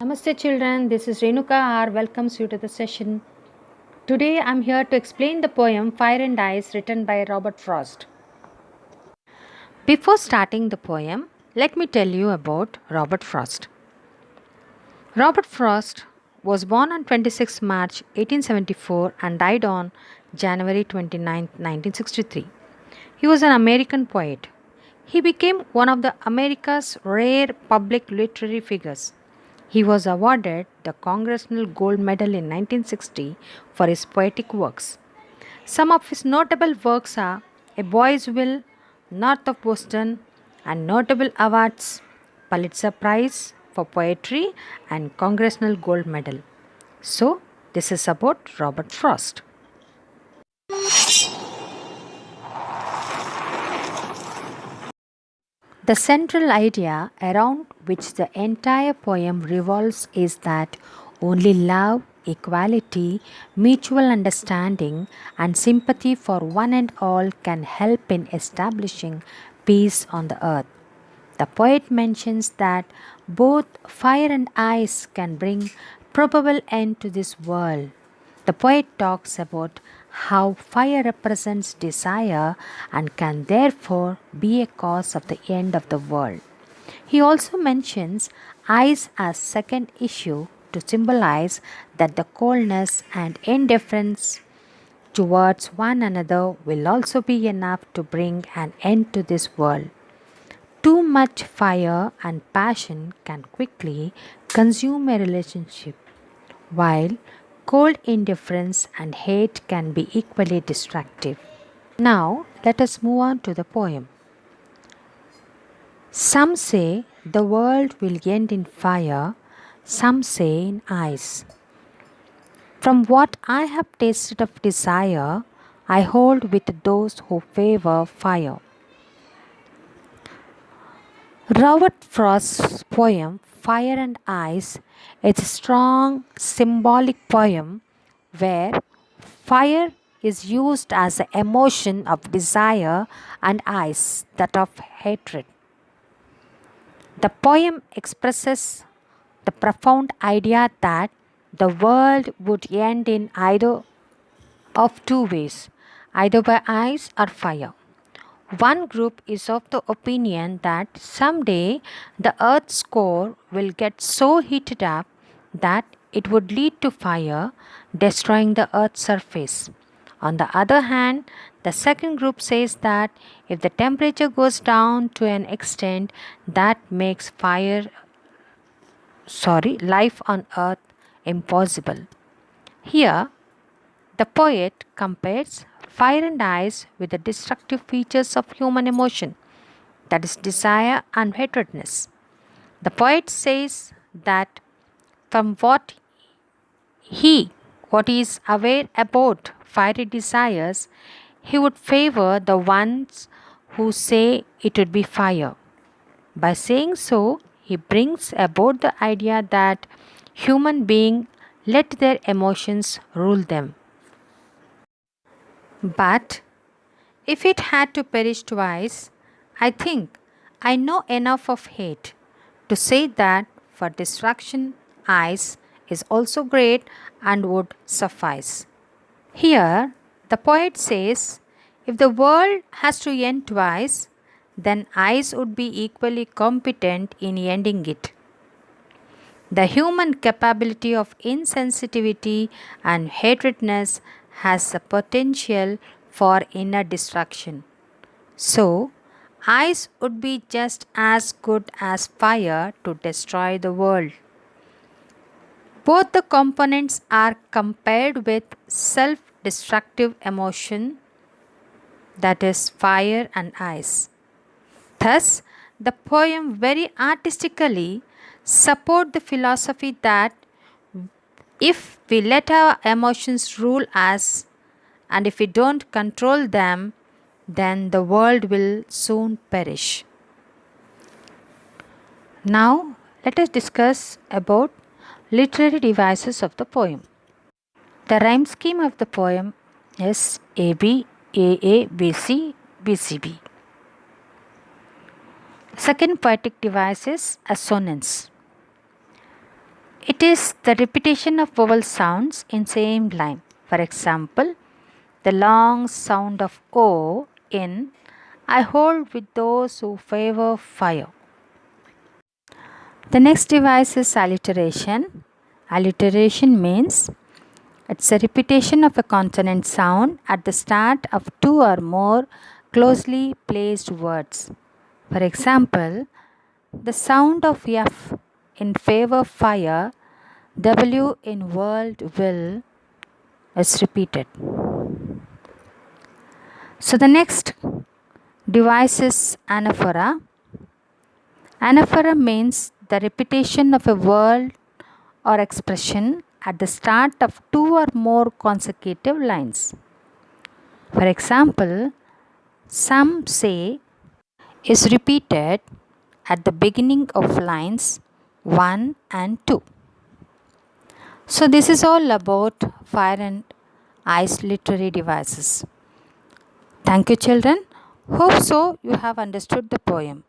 Namaste children, this is Renuka R welcomes you to the session. Today I am here to explain the poem Fire and Ice written by Robert Frost. Before starting the poem, let me tell you about Robert Frost. Robert Frost was born on 26 March 1874 and died on January 29, 1963. He was an American poet. He became one of the America's rare public literary figures. He was awarded the Congressional Gold Medal in 1960 for his poetic works. Some of his notable works are A Boy's Will, North of Boston, and notable awards Pulitzer Prize for Poetry and Congressional Gold Medal. So, this is about Robert Frost. The central idea around which the entire poem revolves is that only love, equality, mutual understanding, and sympathy for one and all can help in establishing peace on the earth. The poet mentions that both fire and ice can bring probable end to this world. The poet talks about how fire represents desire and can therefore be a cause of the end of the world. He also mentions ice as second issue to symbolize that the coldness and indifference towards one another will also be enough to bring an end to this world. Too much fire and passion can quickly consume a relationship, while cold indifference and hate can be equally destructive. Now, let us move on to the poem. Some say the world will end in fire, some say in ice. From what I have tasted of desire, I hold with those who favor fire. Robert Frost's poem Fire and Ice is a strong symbolic poem where fire is used as the emotion of desire and ice that of hatred. The poem expresses the profound idea that the world would end in either of two ways, either by ice or fire. One group is of the opinion that someday the Earth's core will get so heated up that it would lead to fire, destroying the Earth's surface. On the other hand, the second group says that if the temperature goes down to an extent that makes life on Earth impossible. Here, the poet compares fire and ice with the destructive features of human emotion, that is, desire and hatredness. The poet says that from he what he is aware about fiery desires, he would favor the ones who say it would be fire. By saying so, he brings about the idea that human beings let their emotions rule them. But if it had to perish twice, I think I know enough of hate to say that for destruction, ice is also great and would suffice. Here, the poet says if the world has to end twice, then ice would be equally competent in ending it. The human capability of insensitivity and hatredness has the potential for inner destruction. So, ice would be just as good as fire to destroy the world. Both the components are compared with self destructive emotion, that is, fire and ice. Thus, the poem very artistically support the philosophy that if we let our emotions rule us and if we don't control them, then the world will soon perish. Now, let us discuss about literary devices of the poem. The rhyme scheme of the poem is AB, AA, BC, BCB. Second poetic device is assonance. It is the repetition of vowel sounds in same line. For example, the long sound of O in I hold with those who favor fire. The next device is alliteration. Alliteration means it's a repetition of a consonant sound at the start of two or more closely placed words. For example, the sound of F in favor fire, W in world will is repeated. So the next device is anaphora. Anaphora means the repetition of a word or expression at the start of two or more consecutive lines. For example, some say is repeated at the beginning of lines 1 and 2. So, this is all about fire and ice literary devices. Thank you, children. Hope so you have understood the poem.